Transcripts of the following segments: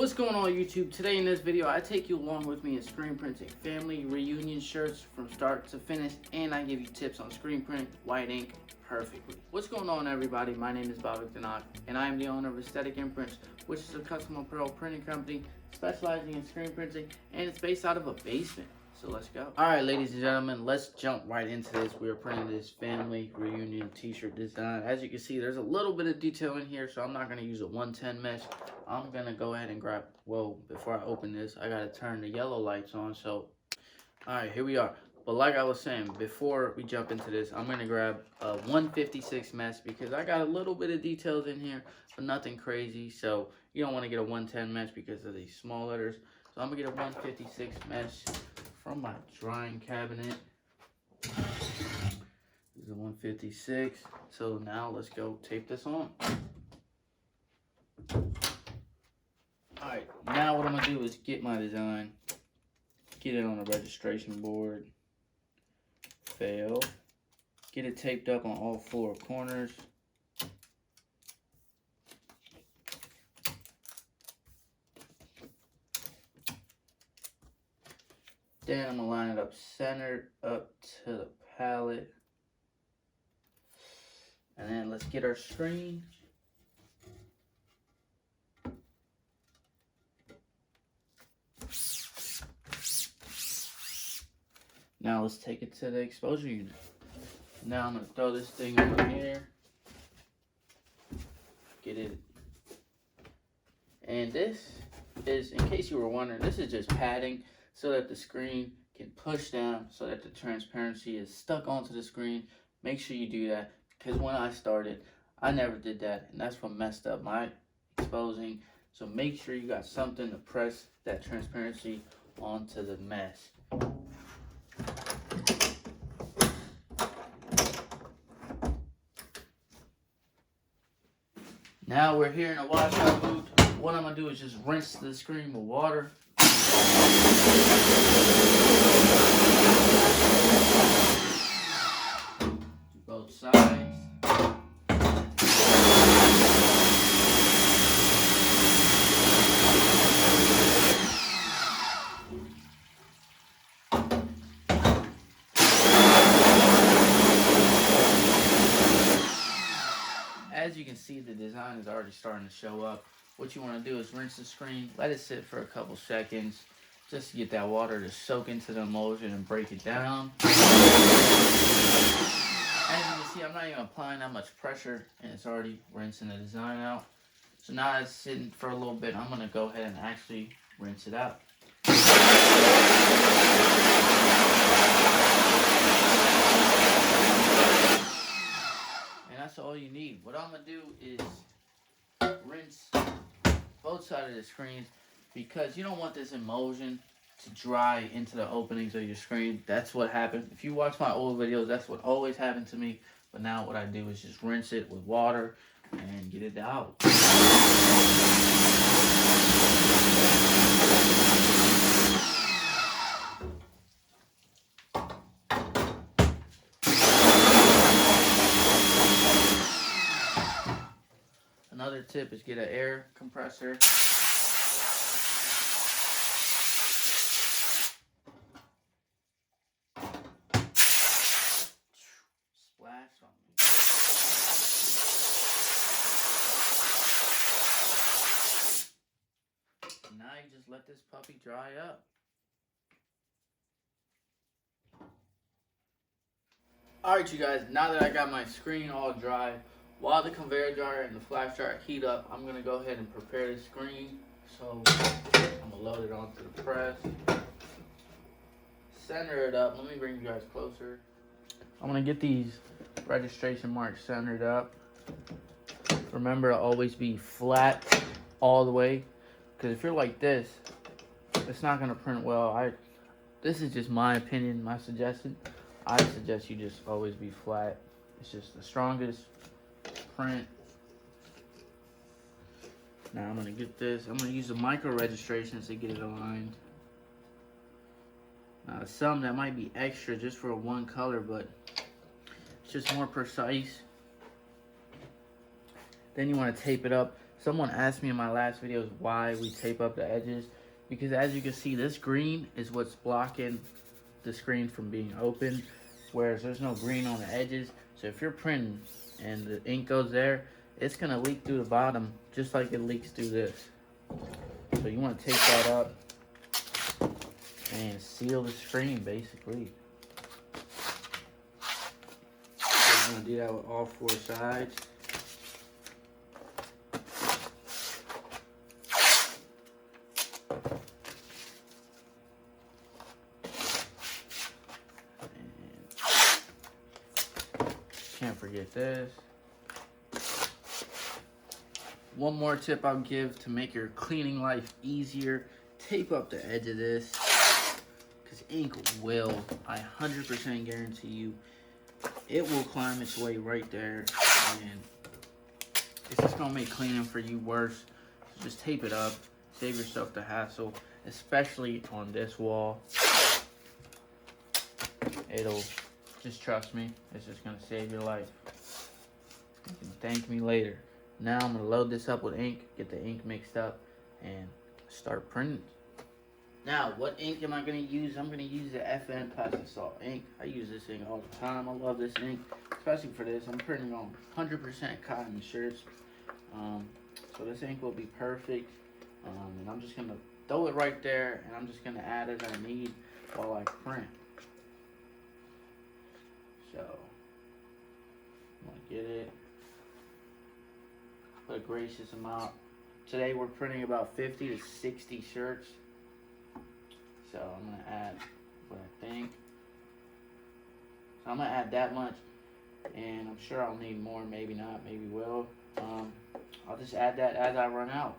What's going on YouTube? Today in this video, I take you along with me in screen printing family reunion shirts from start to finish, and I give you tips on screen print, white ink, perfectly. What's going on everybody? My name is Frederick MD, and I am the owner of Aesthetic Imprints, which is a custom apparel printing company specializing in screen printing, and it's based out of a basement. So let's go. Alright ladies and gentlemen, let's jump right into this. We are printing this family reunion t-shirt design. As you can see, there's a little bit of detail in here, so I'm not going to use a 110 mesh. I'm going to go ahead and grab, well, before I open this, I got to turn the yellow lights on. So, alright, here we are. But like I was saying, before we jump into this, I'm going to grab a 156 mesh because I got a little bit of details in here, but nothing crazy. So, you don't want to get a 110 mesh because of these small letters. So, I'm going to get a 156 mesh from my drying cabinet. This is a 156. So now let's go tape this on. Alright, now what I'm going to do is get my design, get it on a registration board, fail, get it taped up on all four corners. Then I'm going to line it up centered up to the palette. And then let's get our screen. Now let's take it to the exposure unit. Now I'm going to throw this thing over here. Get it. And this is, in case you were wondering, this is just padding, so that the screen can push down so that the transparency is stuck onto the screen. Make sure you do that, because when I started, I never did that, and that's what messed up my exposing. So make sure you got something to press that transparency onto the mesh. Now we're here in a washout mood. What I'm going to do is just rinse the screen with water. Both sides. As you can see, the design is already starting to show up. What you want to do is rinse the screen, let it sit for a couple seconds, just to get that water to soak into the emulsion and break it down. As you can see, I'm not even applying that much pressure, and it's already rinsing the design out. So now it's sitting for a little bit. I'm going to go ahead and actually rinse it out. And that's all you need. What I'm going to do is rinse both sides of the screens, because you don't want this emulsion to dry into the openings of your screen. That's what happened. If you watch my old videos, that's what always happened to me. But now what I do is just rinse it with water and get it out. Another tip is get an air compressor. Splash on me. Now you just let this puppy dry up. Alright you guys, now that I got my screen all dry, while the conveyor dryer and the flash dryer heat up, I'm going to go ahead and prepare the screen. So I'm going to load it onto the press. Center it up. Let me bring you guys closer. I'm going to get these registration marks centered up. Remember to always be flat all the way, because if you're like this, it's not going to print well. This is just my opinion, my suggestion. I suggest you just always be flat. It's just the strongest print. Now I'm going to get this. I'm going to use the micro registrations to get it aligned. Now some that might be extra just for one color, but it's just more precise. Then you want to tape it up Someone asked me in my last videos why we tape up the edges, because as you can see, this green is what's blocking the screen from being open, whereas there's no green on the edges. So if you're printing and the ink goes there, it's gonna leak through the bottom just like it leaks through this. So you want to tape that up and seal the screen basically. So I'm gonna do that with all 4 sides. Can't forget this. One more tip I'll give to make your cleaning life easier: tape up the edge of this, because ink will, I 100% guarantee you, it will climb its way right there, and it's just gonna make cleaning for you worse. So just tape it up, save yourself the hassle, especially on this wall. It'll, just trust me, it's just gonna save your life. You can thank me later. Now I'm gonna load this up with ink, get the ink mixed up, and start printing. Now, what ink am I gonna use? I'm gonna use the FN Plastic Salt ink. I use this ink all the time. I love this ink, especially for this. I'm printing on 100% cotton shirts. So this ink will be perfect. And I'm just gonna throw it right there, and I'm just gonna add as I need while I print. So, I'm gonna get it. Put a gracious amount. Today we're printing about 50 to 60 shirts. So I'm gonna add what I think. So I'm gonna add that much, and I'm sure I'll need more, maybe not, maybe will. I'll just add that as I run out.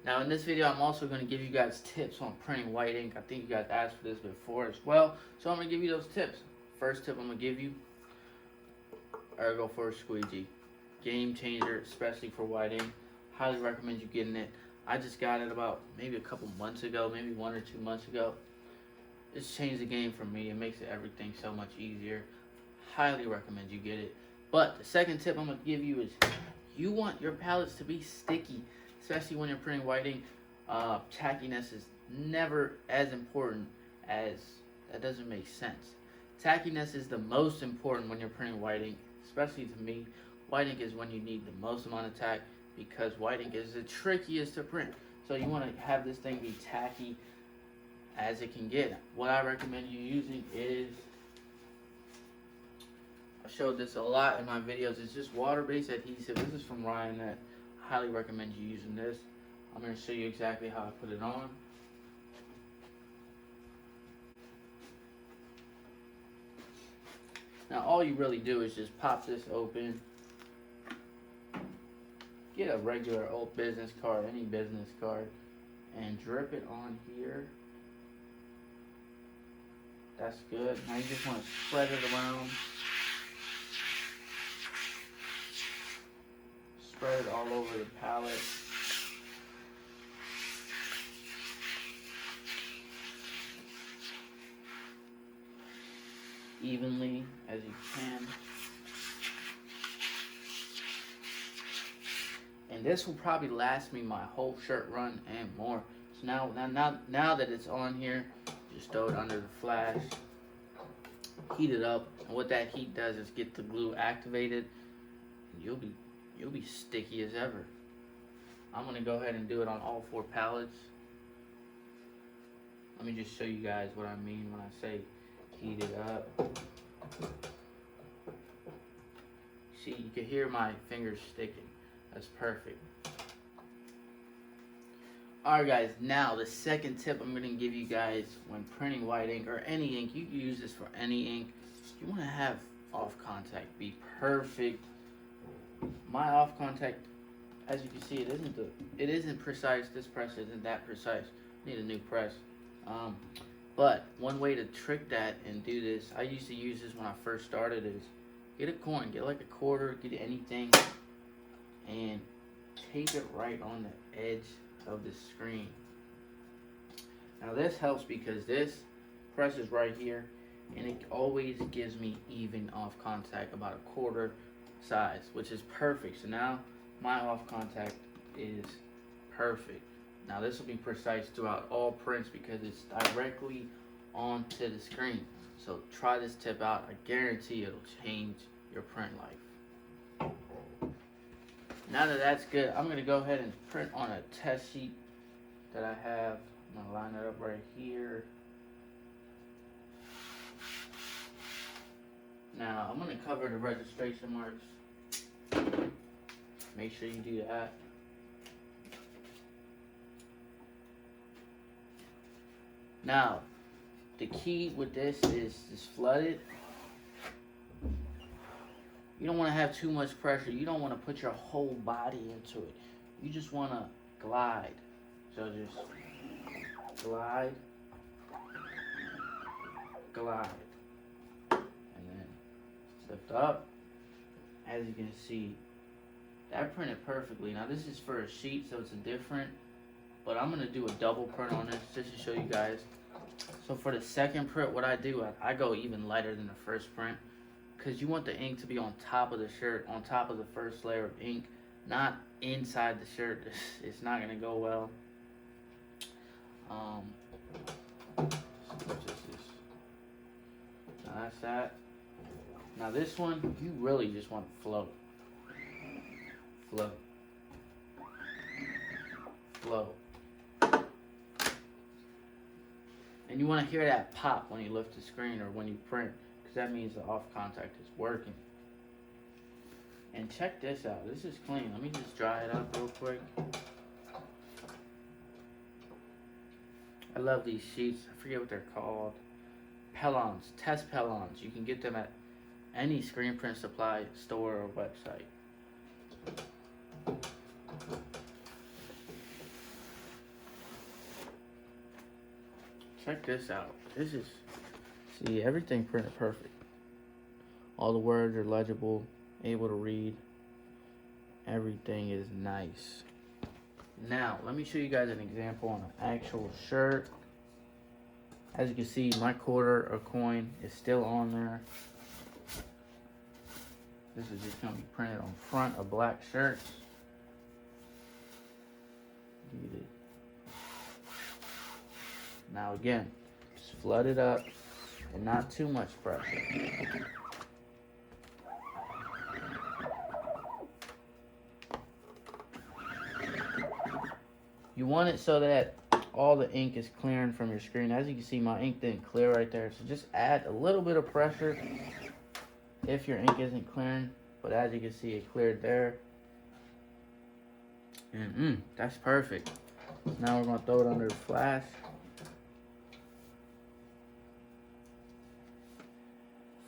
Now in this video, I'm also going to give you guys tips on printing white ink. I think you guys asked for this before as well, so I'm going to give you those tips. First tip I'm going to give you, Ergo for a Squeegee. Game changer, especially for white ink. Highly recommend you getting it. I just got it about maybe a couple months ago, maybe 1 or 2 months ago. It's changed the game for me. It makes everything so much easier. Highly recommend you get it. But the second tip I'm going to give you is you want your palettes to be sticky. Especially when you're printing white ink, tackiness is never as important as, that doesn't make sense. Tackiness is the most important when you're printing white ink, especially to me. White ink is when you need the most amount of tack, because white ink is the trickiest to print. So you want to have this thing be tacky as it can get. What I recommend you using is, I showed this a lot in my videos, it's just water-based adhesive. This is from Ryan. Highly recommend you using this. I'm going to show you exactly how I put it on. Now all you really do is just pop this open, get a regular old business card, any business card, and drip it on here. That's good. Now you just want to spread it around. Spread it all over the palette. Evenly as you can. And this will probably last me my whole shirt run and more. So now that it's on here, just throw it under the flash. Heat it up. And what that heat does is get the glue activated. And you'll be sticky as ever. I'm gonna go ahead and do it on all 4 palettes. Let me just show you guys what I mean when I say heat it up. See, you can hear my fingers sticking. That's perfect. Alright guys, now the second tip I'm gonna give you guys when printing white ink or any ink, you can use this for any ink. You wanna have off contact be perfect. My off contact, as you can see, it isn't precise. This press isn't that precise. I need a new press. But one way to trick that and do this, I used to use this when I first started, is get a coin, get like a quarter, get anything, and tape it right on the edge of the screen. Now this helps because this presses right here, and it always gives me even off contact, about a quarter size, which is perfect. So now my off contact is perfect. Now this will be precise throughout all prints because it's directly onto the screen. So try this tip out. I guarantee it'll change your print life. Now that that's good, I'm gonna go ahead and print on a test sheet that I have. I'm gonna line it up right here. Now I'm gonna cover the registration marks. Make sure you do that. Now, the key with this is flooded. You don't want to have too much pressure. You don't want to put your whole body into it. You just want to glide. So just glide, glide, and then lift up. As you can see, that printed perfectly. Now this is for a sheet, so it's a different, but I'm gonna do a double print on this just to show you guys. So for the second print, what I do, I go even lighter than the first print, because you want the ink to be on top of the shirt, on top of the first layer of ink, not inside the shirt. It's not gonna go well. Now that's that. Now this one, you really just want to float. Float. Float. And you want to hear that pop when you lift the screen or when you print, because that means the off contact is working. And check this out. This is clean. Let me just dry it up real quick. I love these sheets. I forget what they're called. Pelons. Test Pelons. You can get them at any screen print supply store or website. Check this out. This is, see, everything printed perfect. All the words are legible, able to read. Everything is nice. Now, let me show you guys an example on an actual shirt. As you can see, my quarter or coin is still on there. This is just going to be printed on front of black shirts. Now again, just flood it up and not too much pressure. You want it so that all the ink is clearing from your screen. As you can see, my ink didn't clear right there. So just add a little bit of pressure if your ink isn't clearing. But as you can see, it cleared there. And that's perfect. Now we're going to throw it under the flash.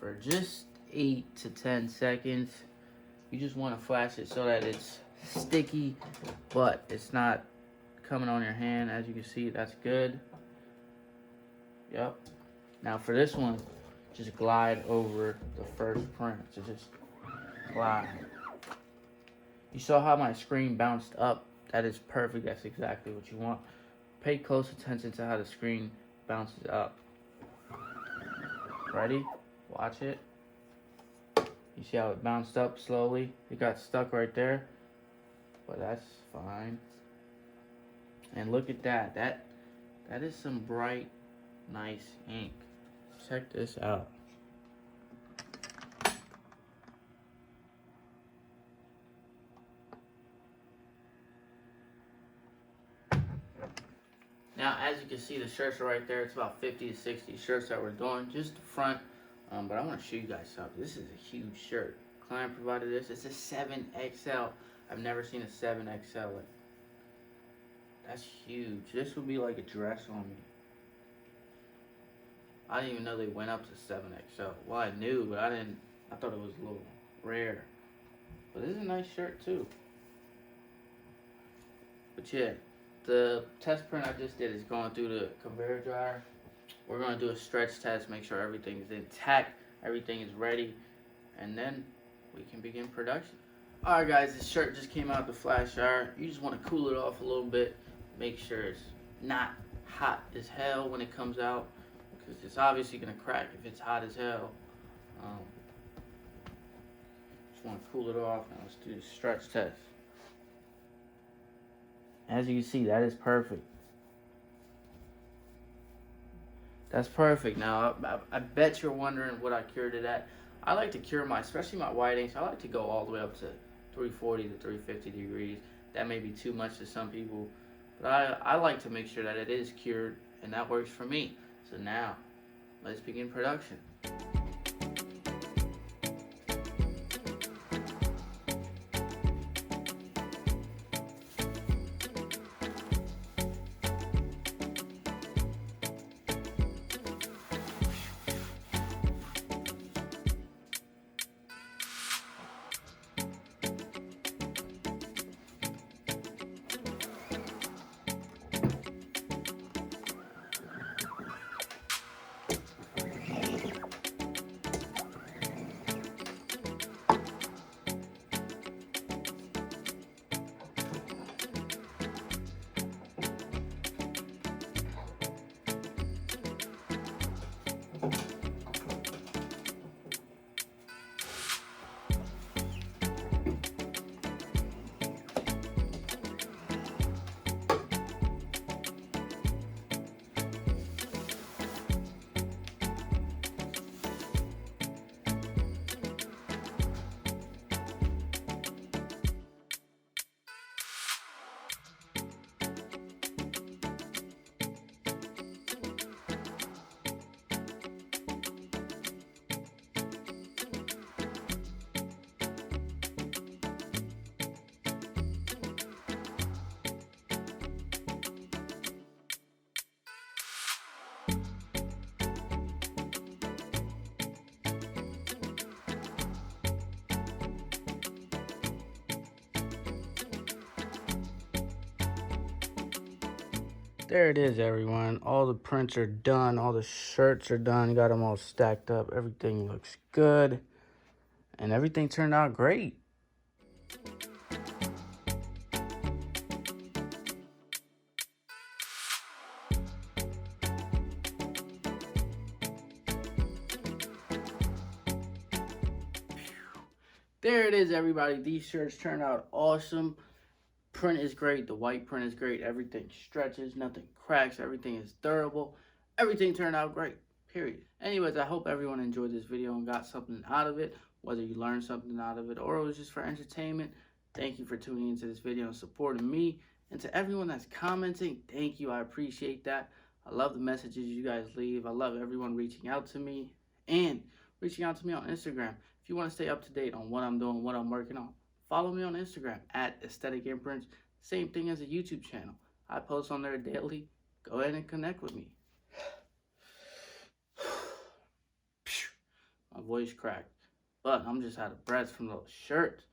For just 8 to 10 seconds. You just want to flash it so that it's sticky, but it's not coming on your hand. As you can see, that's good. Yep. Now for this one, just glide over the first print. So just glide. You saw how my screen bounced up. That is perfect. That's exactly what you want. Pay close attention to how the screen bounces up. Ready? Watch it. You see how it bounced up slowly? It got stuck right there, but that's fine. And look at that. That is some bright, nice ink. Check this out. Now, as you can see, the shirts are right there. It's about 50 to 60 shirts that we're doing, just the front. But I want to show you guys something. This is a huge shirt. Client provided this. It's a 7XL. I've never seen a 7XL. That's huge. This would be like a dress on me. I didn't even know they went up to 7XL. Well, I knew, but I thought it was a little rare. But this is a nice shirt too. But yeah, the test print I just did is going through the conveyor dryer. We're going to do a stretch test, make sure everything is intact, everything is ready, and then we can begin production. Alright guys, this shirt just came out the flash dryer. You just want to cool it off a little bit make sure it's not hot as hell when it comes out, because it's obviously gonna crack if it's hot as hell. Just want to cool it off. Now let's do the stretch test. As you can see, that is perfect. That's perfect. Now, I bet you're wondering what I cured it at. I like to cure especially my white inks, I like to go all the way up to 340 to 350 degrees. That may be too much to some people, but I like to make sure that it is cured, and that works for me. So now, let's begin production. There it is, everyone. All the prints are done. All the shirts are done. Got them all stacked up. Everything looks good. And everything turned out great. There it is, everybody. These shirts turned out awesome. Print is great. The white print is great. Everything stretches. Nothing cracks. Everything is durable. Everything turned out great. Period. Anyways, I hope everyone enjoyed this video and got something out of it. Whether you learned something out of it or it was just for entertainment. Thank you for tuning into this video and supporting me. And to everyone that's commenting, thank you. I appreciate that. I love the messages you guys leave. I love everyone reaching out to me and reaching out to me on Instagram. If you want to stay up to date on what I'm doing, what I'm working on, follow me on Instagram at Aesthetic Imprints. Same thing as a YouTube channel. I post on there daily. Go ahead and connect with me. My voice cracked. But I'm just out of breath from those shirts.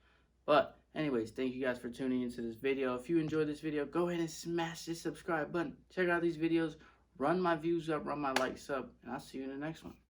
But anyways, thank you guys for tuning into this video. If you enjoyed this video, go ahead and smash this subscribe button. Check out these videos. Run my views up, run my likes up. And I'll see you in the next one.